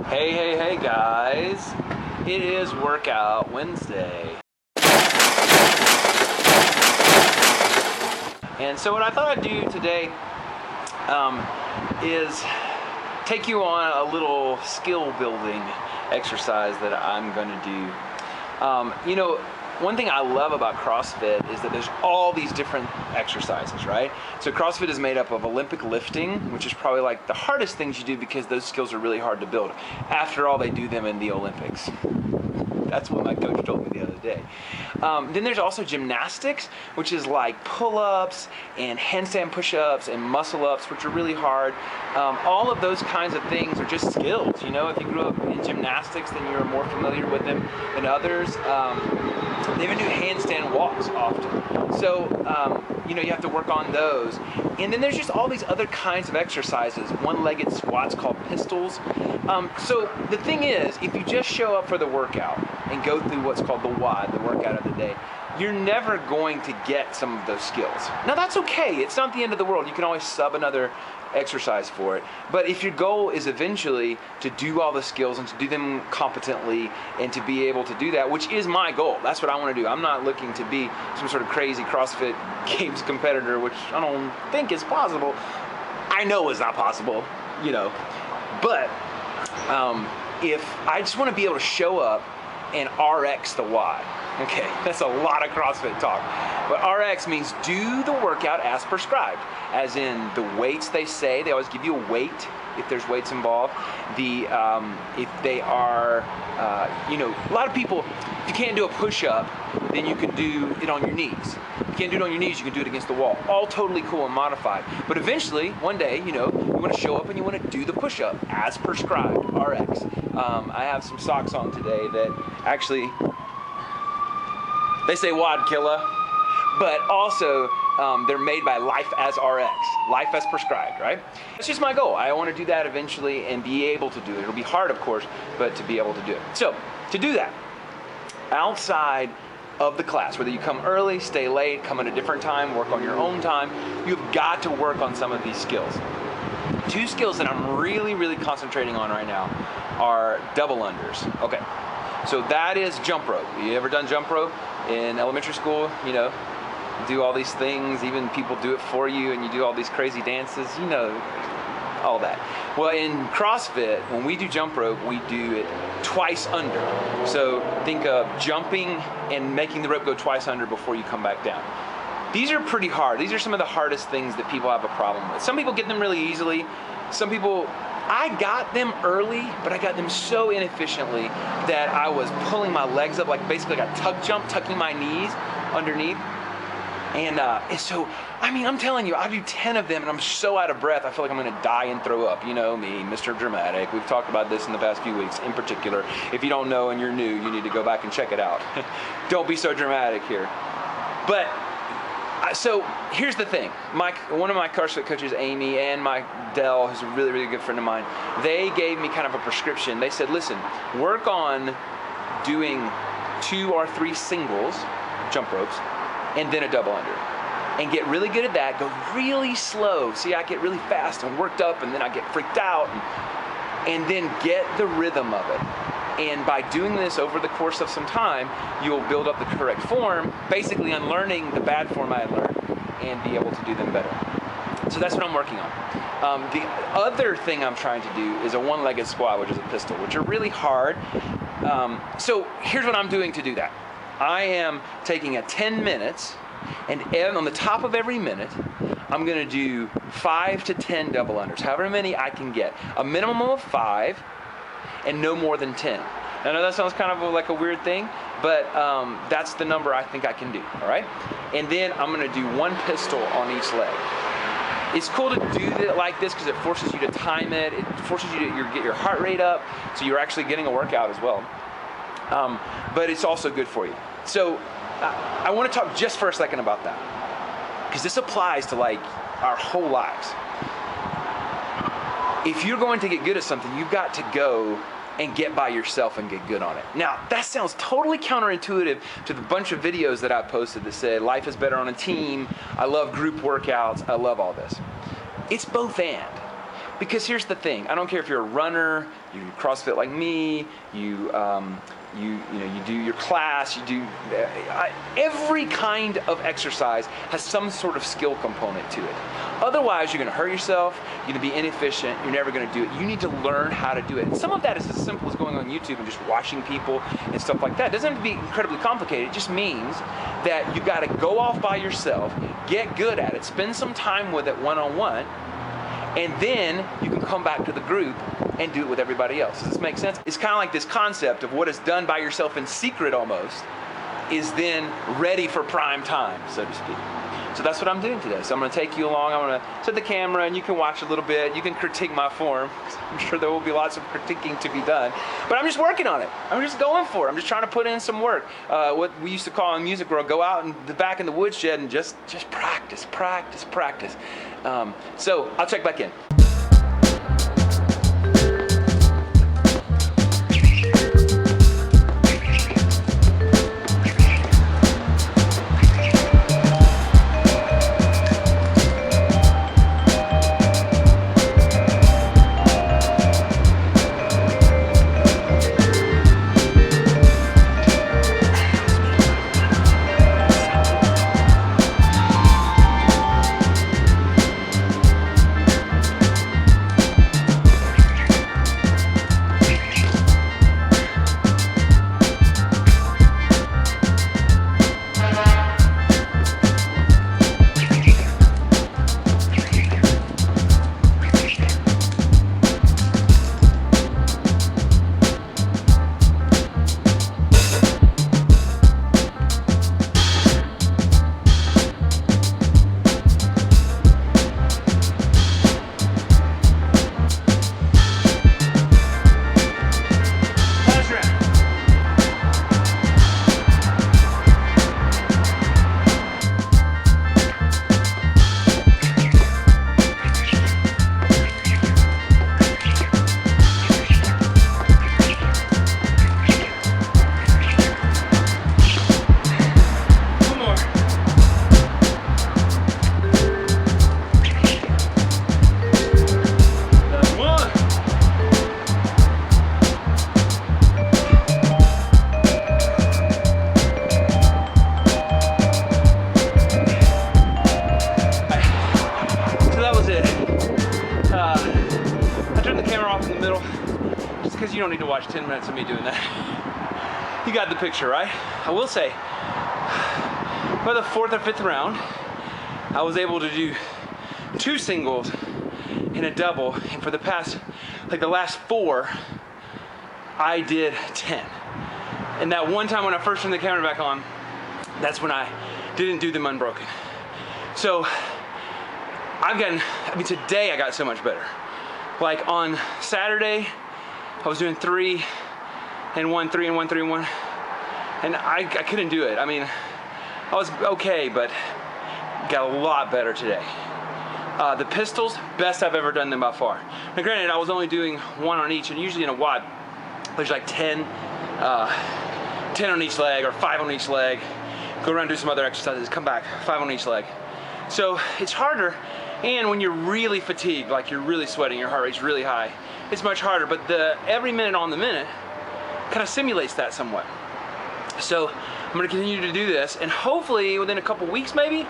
Hey guys, it is Workout Wednesday. And so what I thought I'd do today is take you on a little skill building exercise that I'm going to do. One thing I love about CrossFit is that there's all these different exercises, right? So CrossFit is made up of Olympic lifting, which is probably like the hardest things you do because those skills are really hard to build. After all, they do them in the Olympics. That's what my coach told me the other day. Then there's also gymnastics, which is like pull-ups and handstand push-ups and muscle-ups, which are really hard. All of those kinds of things are just skills. You know, if you grew up in gymnastics, then you're more familiar with them than others. They even do handstand walks often. So, you have to work on those. And then there's just all these other kinds of exercises, one-legged squats called pistols. So the thing is, if you just show up for the workout and go through what's called the WOD, the workout of the day, you're never going to get some of those skills. Now that's okay, it's not the end of the world. You can always sub another exercise for it. But if your goal is eventually to do all the skills and to do them competently and to be able to do that, which is my goal, that's what I want to do. I'm not looking to be some sort of crazy CrossFit Games competitor, which I don't think is possible. I know it's not possible, but if I just want to be able to show up and RX the WOD. Okay, that's a lot of CrossFit talk. But RX means do the workout as prescribed, as in the weights they say. They always give you a weight if there's weights involved. If they are, a lot of people, if you can't do a push-up, then you can do it on your knees. If you can't do it on your knees, you can do it against the wall. All totally cool and modified. But eventually, one day, you want to show up and you want to do the push-up as prescribed, RX. I have some socks on today that actually, they say WOD killer, but also they're made by Life as RX, Life as prescribed, right? That's just my goal. I want to do that eventually and be able to do it. It'll be hard, of course, but to be able to do it. So, to do that, outside of the class, whether you come early, stay late, come at a different time, work on your own time, you've got to work on some of these skills. Two skills that I'm really concentrating on right now are double unders. Okay, so that is jump rope. You ever done jump rope in elementary school? Do all these things, even people do it for you, and you do all these crazy dances, all that. Well, in CrossFit, when we do jump rope, we do it twice under. So think of jumping and making the rope go twice under before you come back down. These are pretty hard. These are some of the hardest things that people have a problem with. Some people get them really easily. Some people, I got them early, but I got them so inefficiently that I was pulling my legs up, like basically like a tuck jump, tucking my knees underneath. And so, I'm telling you, I do 10 of them and I'm so out of breath, I feel like I'm gonna die and throw up. You know me, Mr. Dramatic. We've talked about this in the past few weeks in particular. If you don't know and you're new, you need to go back and check it out. Don't be so dramatic here. But, so here's the thing. One of my CrossFit coaches, Amy, and my Dell, who's a really good friend of mine, they gave me kind of a prescription. They said, listen, work on doing 2 or 3 singles, jump ropes, and then a double under. And get really good at that, go really slow. See, I get really fast and worked up and then I get freaked out. And then get the rhythm of it. And by doing this over the course of some time, you'll build up the correct form, basically unlearning the bad form I had learned and be able to do them better. So that's what I'm working on. The other thing I'm trying to do is a one-legged squat, which is a pistol, which are really hard. So here's what I'm doing to do that. I am taking 10 minutes, and on the top of every minute, I'm going to do 5 to 10 double unders, however many I can get. A minimum of 5, and no more than 10. I know that sounds kind of like a weird thing, but that's the number I think I can do, all right? And then I'm going to do 1 pistol on each leg. It's cool to do it like this because it forces you to time it. It forces you to get your heart rate up, so you're actually getting a workout as well. But it's also good for you. So I want to talk just for a second about that, because this applies to like our whole lives. If you're going to get good at something, you've got to go and get by yourself and get good on it. Now, that sounds totally counterintuitive to the bunch of videos that I've posted that said life is better on a team, I love group workouts, I love all this. It's both and. Because here's the thing, I don't care if you're a runner, you CrossFit like me, you do your class, you do every kind of exercise has some sort of skill component to it. Otherwise, you're going to hurt yourself, you're going to be inefficient, you're never going to do it. You need to learn how to do it. And some of that is as simple as going on YouTube and just watching people and stuff like that. It doesn't have to be incredibly complicated. It just means that you got to go off by yourself, get good at it, spend some time with it one-on-one, and then you can come back to the group and do it with everybody else. Does this make sense? It's kind of like this concept of what is done by yourself in secret almost is then ready for prime time, so to speak. So that's what I'm doing today. So I'm going to take you along. I'm going to set the camera and you can watch a little bit. You can critique my form. I'm sure there will be lots of critiquing to be done. But I'm just working on it. I'm just going for it. I'm just trying to put in some work. What we used to call in music world, go out in the back in the woodshed and just practice. So I'll check back in. You don't need to watch 10 minutes of me doing that. You got the picture, right? I will say, by the 4th or 5th round, I was able to do 2 singles and a double, and for the past, like the last 4, I did 10. And that one time when I first turned the camera back on, that's when I didn't do them unbroken. So today I got so much better. Like on Saturday, I was doing 3 and 1, 3 and 1, 3 and 1, and I couldn't do it. I mean, I was okay, but got a lot better today. The pistols, best I've ever done them by far. Now granted, I was only doing 1 on each, and usually in a WOD, there's like 10 on each leg or 5 on each leg. Go around, do some other exercises, come back, 5 on each leg. So it's harder, and when you're really fatigued, like you're really sweating, your heart rate's really high, it's much harder, but the every minute on the minute kind of simulates that somewhat. So I'm going to continue to do this, and hopefully within a couple weeks maybe,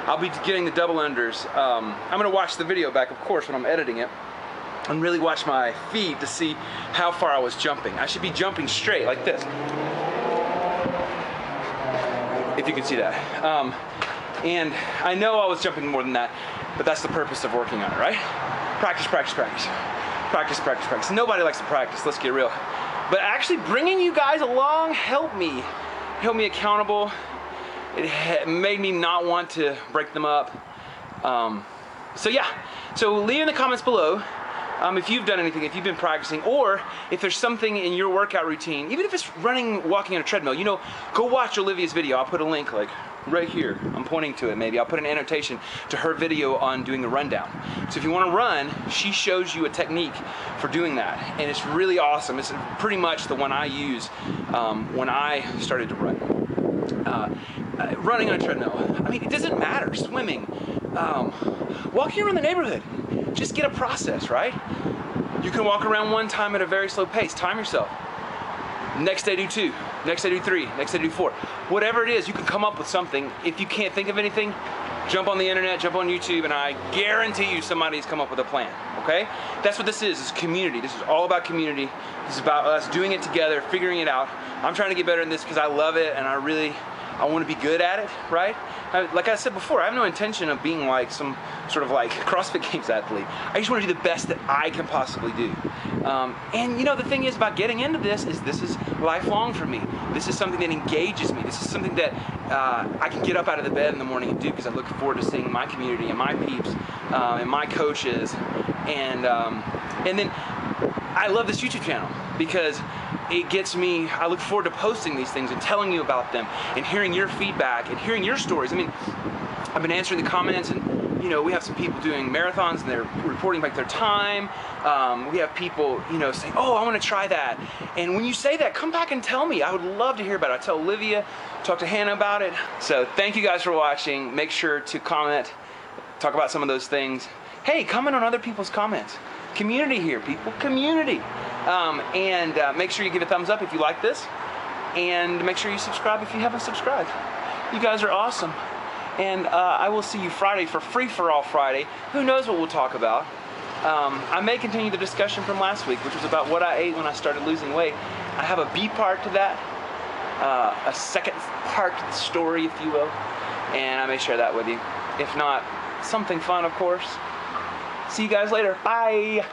I'll be getting the double unders. I'm going to watch the video back, of course, when I'm editing it, and really watch my feet to see how far I was jumping. I should be jumping straight like this, if you can see that. And I know I was jumping more than that, but that's the purpose of working on it, right? Practice, practice, practice. Practice, practice, practice. Nobody likes to practice, let's get real. But actually bringing you guys along helped me accountable. It made me not want to break them up. So yeah, so leave in the comments below if you've done anything, if you've been practicing, or if there's something in your workout routine, even if it's running, walking on a treadmill, you know, go watch Olivia's video. I'll put a link like right here. I'm pointing to it maybe. I'll put an annotation to her video on doing the rundown. So if you want to run, she shows you a technique for doing that. And it's really awesome. It's pretty much the one I use when I started to run. Running on a treadmill. I mean, it doesn't matter. Swimming, walking around the neighborhood. Just get a process, right? You can walk around one time at a very slow pace. Time yourself. Next day do 2, next day do 3, next day do 4. Whatever it is, you can come up with something. If you can't think of anything, jump on the internet, jump on YouTube, and I guarantee you somebody's come up with a plan, okay? That's what this is. It's community. This is all about community. This is about us doing it together, figuring it out. I'm trying to get better in this because I love it and I want to be good at it, right? Like I said before, I have no intention of being like some sort of like CrossFit Games athlete. I just want to do the best that I can possibly do. And you know, the thing is about getting into this is lifelong for me. This is something that engages me. This is something that I can get up out of the bed in the morning and do because I look forward to seeing my community and my peeps and my coaches. And then I love this YouTube channel because it gets me, I look forward to posting these things and telling you about them and hearing your feedback and hearing your stories. I mean, I've been answering the comments and, you know, we have some people doing marathons and they're reporting back their time. We have people, you know, saying, oh, I want to try that. And when you say that, come back and tell me. I would love to hear about it. I tell Olivia, talk to Hannah about it. So thank you guys for watching. Make sure to comment, talk about some of those things. Hey, comment on other people's comments. Community here, people, community. And make sure you give a thumbs up if you like this. And make sure you subscribe if you haven't subscribed. You guys are awesome. And I will see you Friday for Free for All Friday. Who knows what we'll talk about. I may continue the discussion from last week, which was about what I ate when I started losing weight. I have a B part to that, a second part to the story, if you will. And I may share that with you. If not, something fun, of course. See you guys later. Bye.